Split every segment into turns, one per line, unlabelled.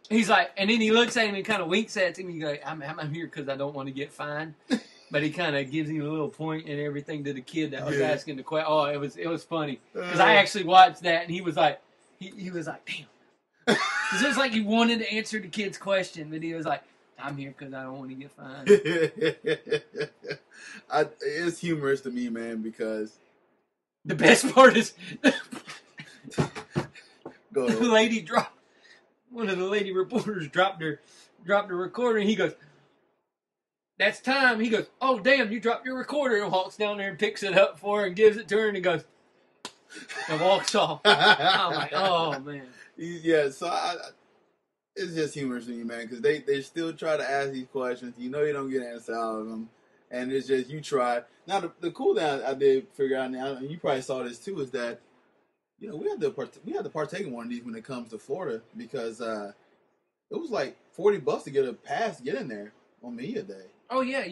he's like, and then he looks at him and kind of winks at him. And you go, I'm here because I don't want to get fined. But he kind of gives him a little point and everything to the kid that was asking the question. Oh, it was funny because I actually watched that and he was like, he was like, damn. Because it was like he wanted to answer the kid's question, but he was like, I'm here because I don't want to get fined.
It's humorous to me, man, because
the best part is
Go ahead.
the lady one of the lady reporters dropped the recorder and he goes, that's time. He goes, oh, damn, you dropped your recorder, and walks down there and picks it up for her and gives it to her and he goes, and walks off. I'm like, oh, man.
Yeah, so it's just humorous to me, man, because they still try to ask these questions. You know you don't get an answer out of them, and it's just you try. Now, the cool thing I did figure out now, and you probably saw this too, is that, you know, we had to partake in one of these when it comes to Florida because it was like $40 to get a pass to get in there on Media Day.
Oh, yeah,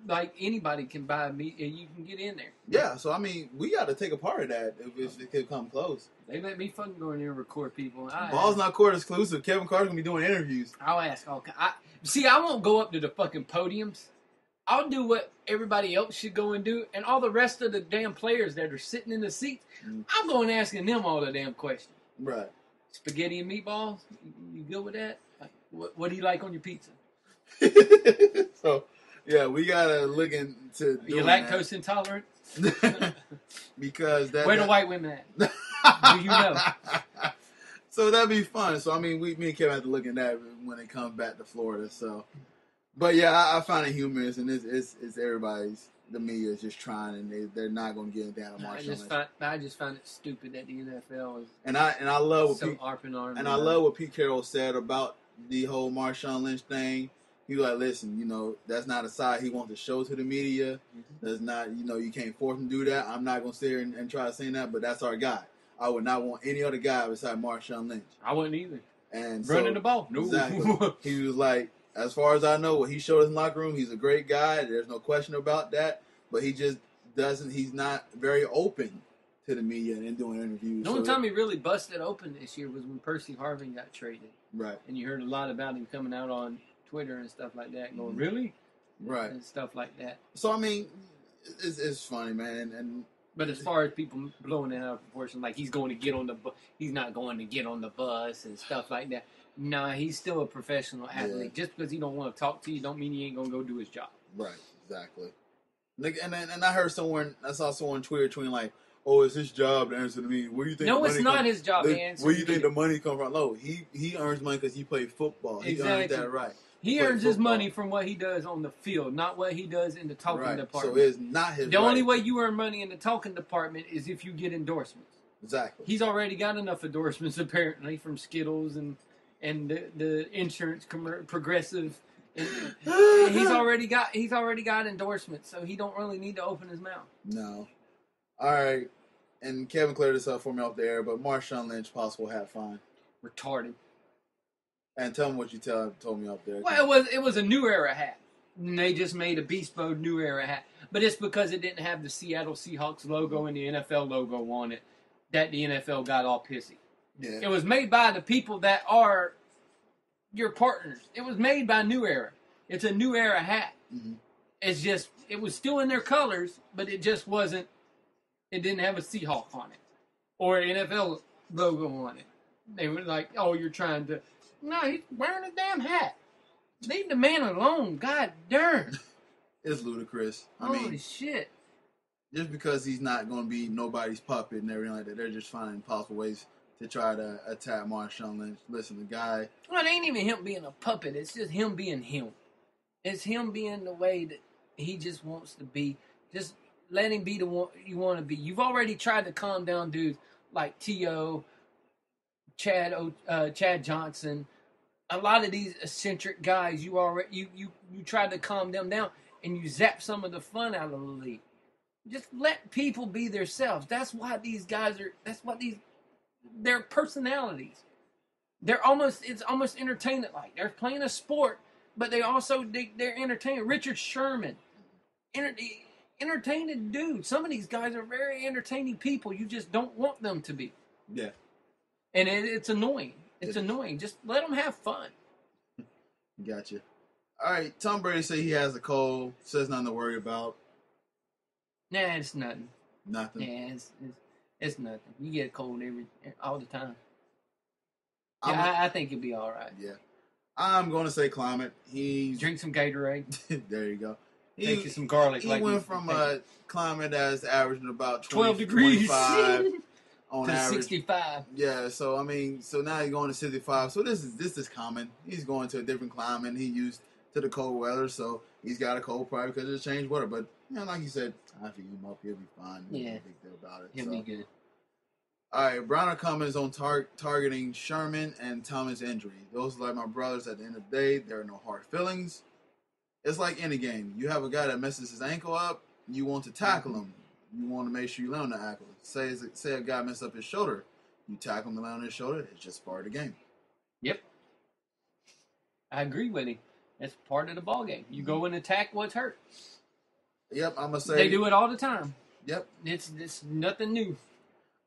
like anybody can buy meat and you can get in there.
Yeah, so I mean, we got to take a part of that if it could come close.
They let me fucking go in there and record people.
Ball's not court exclusive. Kevin Carter's going to be doing interviews.
I'll ask all I won't go up to the fucking podiums. I'll do what everybody else should go and do, and all the rest of the damn players that are sitting in the seats, I'm going asking them all the damn questions.
Right.
Spaghetti and meatballs? You good with that? Like, what do you like on your pizza?
So, yeah, we gotta look into.
Are you lactose intolerant?
Because
where the white women at? Do you know?
So that'd be fun. So I mean, me and Kevin have to look at that when it comes back to Florida. So, but yeah, I find it humorous, and it's everybody's. The media is just trying, and they're not going to get it down to Marshawn.
I just find it stupid that the NFL is.
And I love what
so
I love what Pete Carroll said about the whole Marshawn Lynch thing. He was like, listen, you know, that's not a side he wants to show to the media. That's not, you know, you can't force him to do that. I'm not going to sit here and try to say that, but that's our guy. I would not want any other guy besides Marshawn Lynch.
I wouldn't either.
And
running the ball. No.
Exactly. He was like, as far as I know, what he showed us in the locker room, he's a great guy. There's no question about that. But he just he's not very open to the media and doing interviews.
The only time he really busted open this year was when Percy Harvin got traded.
Right.
And you heard a lot about him coming out on Twitter and stuff like that, going, really?
Right.
And stuff like that.
So, I mean, it's funny, man.
But as far as people blowing it out of proportion, like he's going to get on the he's not going to get on the bus and stuff like that. Nah, he's still a professional athlete. Yeah. Just because he don't want to talk to you don't mean he ain't going to go do his job.
Right, exactly. And I heard I saw someone tweeting like, oh, it's his job to answer to me. Where do you think?
No, it's not his job to answer.
Where do you think the money comes from? No, he earns money because he played football. He earns that right.
He earns his money from what he does on the field, not what he does in the talking department.
So it's not his.
The only way you earn money in the talking department is if you get endorsements.
Exactly.
He's already got enough endorsements apparently from Skittles and the insurance Progressive. He's already got endorsements, so he don't really need to open his mouth.
No. All right. And Kevin cleared this up for me off the air, but Marshawn Lynch, possible hat fine.
Retarded.
And tell me what you told me up there.
Well, it was a New Era hat. And they just made a Beast Mode New Era hat. But it's because it didn't have the Seattle Seahawks logo and the NFL logo on it that the NFL got all pissy.
Yeah.
It was made by the people that are your partners. It was made by New Era. It's a New Era hat. Mm-hmm. It's just, it was still in their colors, but it just wasn't, it didn't have a Seahawk on it. Or an NFL logo on it. They were like, oh, you're trying to, no, he's wearing a damn hat. Leave the man alone. God darn.
It's ludicrous.
Holy shit.
Just because he's not going to be nobody's puppet and everything like that, they're just finding possible ways to try to attack Marshawn Lynch. Listen, the guy...
Well, it ain't even him being a puppet. It's just him being him. It's him being the way that he just wants to be. Just let him be the one you want to be. You've already tried to calm down dudes like T.O., Chad Johnson, a lot of these eccentric guys. You tried to calm them down, and you zap some of the fun out of the league. Just let people be themselves. That's why these guys are. That's what their personalities. It's almost entertainment like. They're playing a sport, but they're entertaining. Richard Sherman, entertaining dude. Some of these guys are very entertaining people. You just don't want them to be.
Yeah.
And it's annoying. It's annoying. Just let them have fun.
Gotcha. All right, Tom Brady said he has a cold. Says nothing to worry about.
Nah, it's nothing.
Nothing.
Yeah, it's nothing. You get a cold all the time. Yeah, I think you'll be all right.
Yeah. I'm going to say climate.
Drink some Gatorade.
There you go.
Take you some garlic.
He went from a climate that's averaging about
12 degrees
25 on
to
average.
65.
Yeah, so now he's going to 65. So this is common. He's going to a different climate. He used to the cold weather, so he's got a cold probably because of the changed weather. But like you said, I feel him up. He'll be fine.
Yeah,
no big deal about it.
He'll be good.
All right, Browner comments on targeting Sherman and Thomas injury. Those are like my brothers. At the end of the day, there are no hard feelings. It's like any game. You have a guy that messes his ankle up. You want to tackle him. You want to make sure you lay on the ankle. Say a guy messed up his shoulder. You tackle him and lay on his shoulder. It's just part of the game.
Yep. I agree with him. That's part of the ball game. You go and attack what's hurt.
Yep, I'm going to say.
They do it all the time.
Yep.
It's nothing new.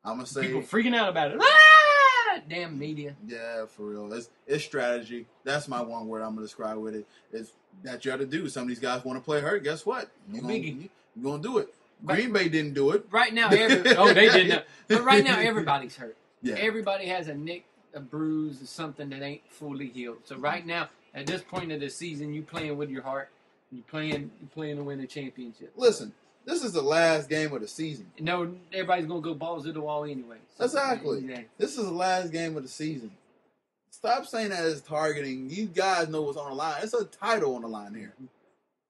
I'm going to say.
People freaking out about it. Ah! Damn media.
Yeah, for real. It's strategy. That's my one word I'm going to describe with it. It's that you have to do. Some of these guys want to play hurt. Guess what? You're going to do it. Green Bay didn't do it.
Right now, they didn't. But right now, everybody's hurt. Yeah. Everybody has a nick, a bruise, or something that ain't fully healed. So right now, at this point of the season, you playing with your heart. You playing to win the championship.
Listen, this is the last game of the season.
No, everybody's gonna go balls to the wall anyway. So,
exactly.
Yeah.
This is the last game of the season. Stop saying that as targeting. You guys know what's on the line. It's a title on the line here.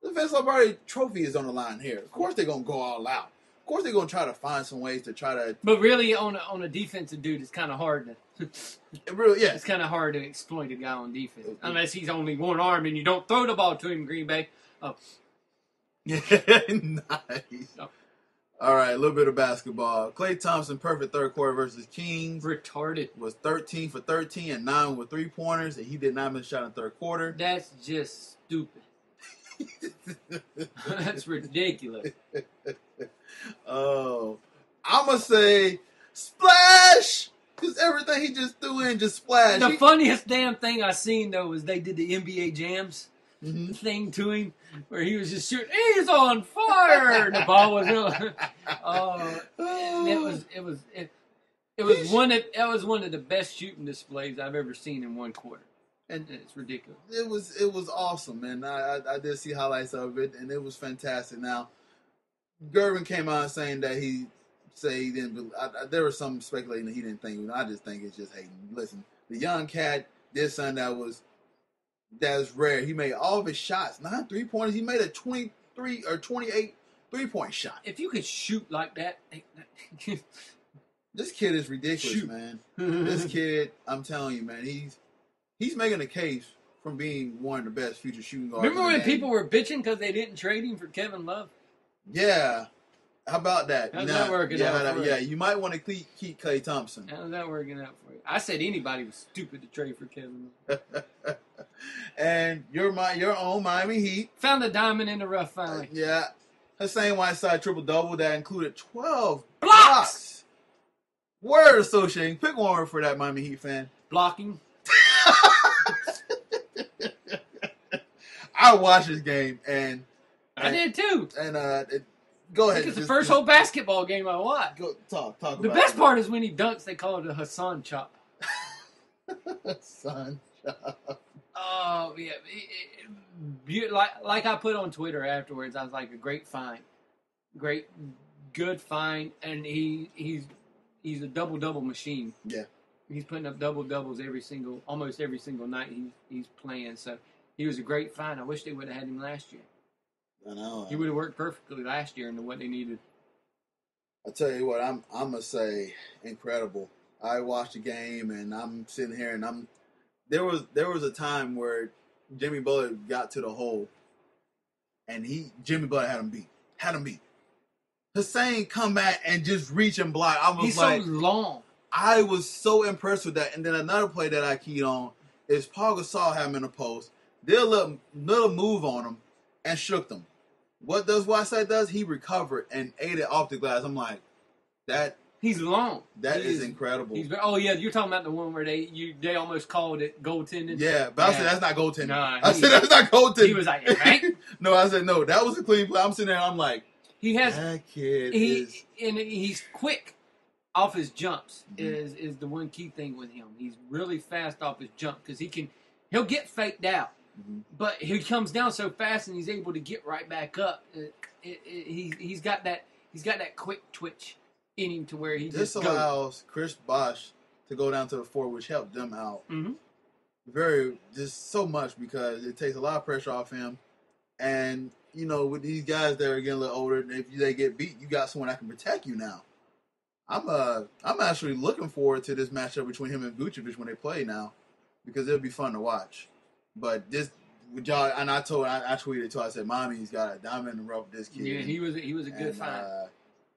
The Vince Lombardi Trophy is on the line here. Of course they're gonna go all out. Of course they're gonna try to find some ways to try to.
But really, on a defensive dude, it's kind of hard to. It's kind of hard to exploit a guy on defense unless he's only one arm and you don't throw the ball to him. Green Bay. Oh.
Nice. Oh. All right, a little bit of basketball. Klay Thompson, perfect third quarter versus Kings.
Retarded.
Was 13 for 13 and 9 with 3-pointers, and he did not miss a shot in the third quarter.
That's just stupid. That's ridiculous.
Oh, I'm going to say splash, because everything he just threw in just splashed.
The funniest damn thing I seen, though, was they did the NBA Jams thing to him, where he was just shooting. He's on fire. The ball was real. It was one of the best shooting displays I've ever seen in one quarter. And it's ridiculous.
It was awesome, man. I did see highlights of it, and it was fantastic. Now, Gervin came out saying that he didn't. There was some speculating that he didn't think. I just think it's just hating. Listen, the young cat did something that's rare. He made all of his shots, 9 3-pointers. He made a 23 or 28 3-point shot.
If you could shoot like that,
this kid is ridiculous, man. This kid, I'm telling you, man, he's making a case from being one of the best future shooting guards.
Remember when people were bitching because they didn't trade him for Kevin Love?
Yeah. How about that?
How's that working out for you?
Yeah, you might want to keep Klay Thompson.
How's that working out for you? I said anybody was stupid to trade for Kevin Love.
And your own Miami Heat.
Found a diamond in the rough finally.
Yeah. Hassan Whiteside triple-double that included 12 blocks. Word associating. Pick one word for that Miami Heat fan.
Blocking.
I watched this game and
I did too.
And go ahead.
It's the first whole basketball game I watched.
Go talk about
the best part is when he dunks, they call it a Hassan chop.
Hassan chop.
Oh yeah, like I put on Twitter afterwards. I was like, a great find, good find, and he's a double machine.
Yeah,
he's putting up doubles almost every single night he's playing. So he was a great find. I wish they would have had him last year.
I know.
He would have worked perfectly last year into what they needed.
I tell you what, I'm gonna say incredible. I watched the game and I'm sitting here and there was a time where Jimmy Butler got to the hole and Jimmy Butler had him beat. Hassan come back and just reach and block.
He's so long.
I was so impressed with that. And then another play that I keyed on is Paul Gasol had him in the post. Did a little move on him and shook them. What does Whiteside does? He recovered and ate it off the glass. I'm like, that
He's long.
That is incredible.
Oh yeah, you're talking about the one where they almost called it goaltending.
Yeah, but I said that's not goaltending.
Nah,
I said that's not goaltending.
He was like, right?
No, I said no. That was a clean play. I'm sitting there. I'm like,
that kid
is.
And he's quick off his jumps. Is the one key thing with him. He's really fast off his jump because he'll get faked out, but he comes down so fast and he's able to get right back up. He's got that quick twitch in him to where he
this
just
allows Chris Bosh to go down to the floor, which helped them out just so much because it takes a lot of pressure off him. And with these guys that are getting a little older, if they get beat, you got someone that can protect you now. I'm actually looking forward to this matchup between him and Vucevic when they play now, because it'll be fun to watch. But this, y'all, and I tweeted too. I said, "Mommy's got a diamond in the rough with this kid."
Yeah, he was a good find.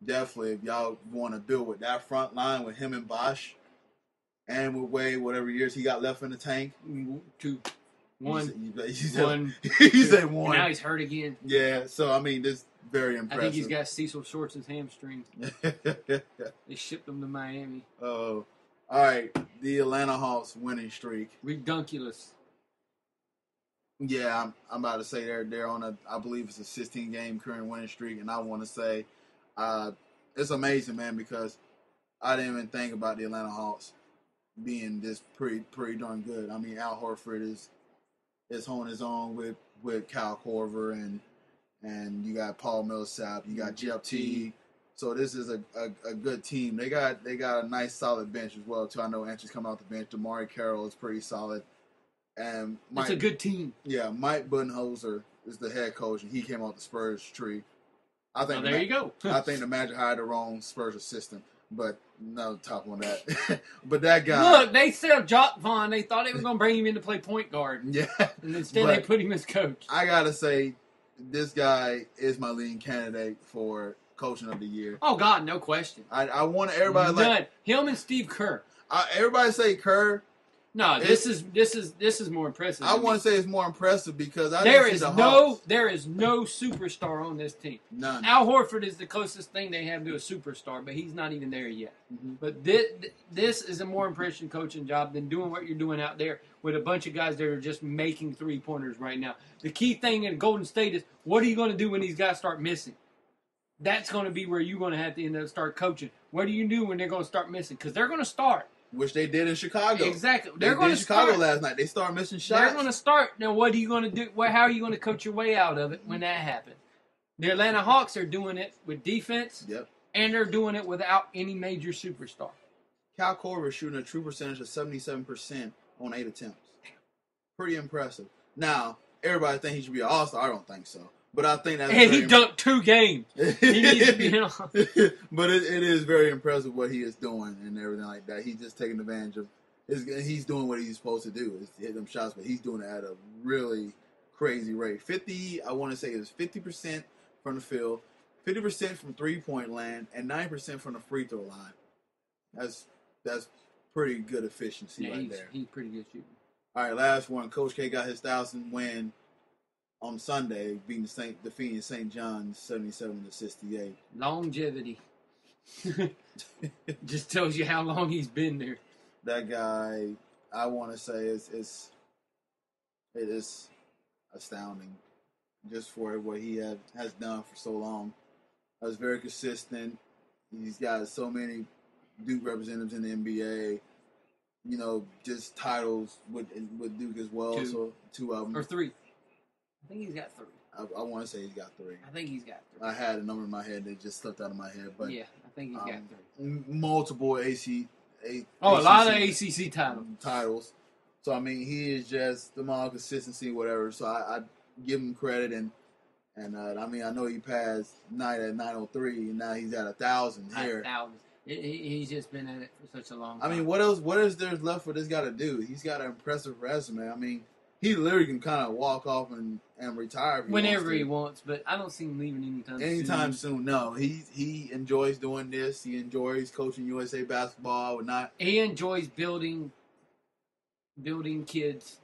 Definitely, if y'all want to build with that front line with him and Bosh, and with Wade, whatever years he got left in the tank,
2, 1.
He said one.
And now he's hurt again.
Yeah, so I mean, this very impressive.
I think he's got Cecil Shorts' hamstring. They shipped him to Miami.
Oh, all right. The Atlanta Hawks winning streak.
Redunculous.
Yeah, I'm about to say they're on I believe it's a 16-game current winning streak, and I want to say it's amazing, man, because I didn't even think about the Atlanta Hawks being this pretty darn good. I mean, Al Horford is holding his own with Kyle Korver, and you got Paul Millsap, you got Jeff Teague. So this is a good team. They got a nice solid bench as well too. I know entries coming off the bench. DeMar Carroll is pretty solid. And
it's a good team.
Yeah, Mike Budenholzer is the head coach, and he came off the Spurs tree. I think
there you go.
I think the Magic hired the wrong Spurs assistant, but no top on that. But that guy.
Look, they said Jock Vaughn. They thought they were going to bring him in to play point guard.
Yeah.
And instead they put him as coach.
I got to say, this guy is my leading candidate for coaching of the year.
Oh, God, no question.
I want everybody
him and Steve Kerr.
Everybody say Kerr.
No, this is more impressive.
I want to say it's more impressive because
there is no superstar on this team.
None.
Al Horford is the closest thing they have to a superstar, but he's not even there yet. Mm-hmm. But this is a more impressive coaching job than doing what you're doing out there with a bunch of guys that are just making 3-pointers right now. The key thing in Golden State is, what are you going to do when these guys start missing? That's going to be where you're going to have to end up start coaching. What do you do when they're going to start missing? Because they're going to start.
Which they did in Chicago.
Exactly.
They're going to Chicago last night. They start missing shots.
They're going to start. Now, what are you going to do? How are you going to coach your way out of it when that happens? The Atlanta Hawks are doing it with defense.
Yep.
And they're doing it without any major superstar.
Kyle Korver is shooting a true percentage of 77% on 8 attempts. Pretty impressive. Now, everybody thinks he should be an all-star. I don't think so. But I think that's
he dunked 2 games. He needs to be
But it is very impressive what he is doing and everything like that. He's just taking advantage of he's doing what he's supposed to do, is hit them shots, but he's doing it at a really crazy rate. I want to say it was 50% from the field, 50% from 3-point land, and 9% from the free throw line. That's pretty good efficiency there.
He's pretty good shooting.
All right, last one. Coach K got his 1,000th win on Sunday, defeating St. John's 77-68.
Longevity. Just tells you how long he's been there.
That guy, I want to say, it is astounding, just for what he has done for so long. I was very consistent. He's got so many Duke representatives in the NBA. You know, just titles with Duke as well.
2.
So 2 of them.
Or 3. I think he's got 3.
I want to say he's got 3.
I think he's got 3.
I had a number in my head that just slipped out of my head, but
yeah, I think he's got 3.
Multiple ACC
a lot of ACC
titles. So I mean, he is just the amount of consistency, whatever. So I give him credit, and I mean, I know he passed Knight at 903, and now he's at 1,000 here.
1,000. He's just been at it for such a long time.
I mean, what else? What is there left for this guy to do? He's got an impressive resume. I mean, he literally can kind of walk off and retire
whenever he wants, but I don't see him leaving anytime soon.
No. He enjoys doing this. He enjoys coaching USA basketball.
He enjoys building kids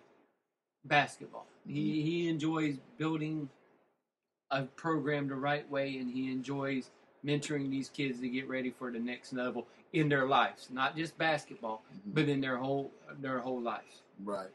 basketball. Mm-hmm. He enjoys building a program the right way, and he enjoys mentoring these kids to get ready for the next level in their lives, not just basketball, but in their whole lives.
Right.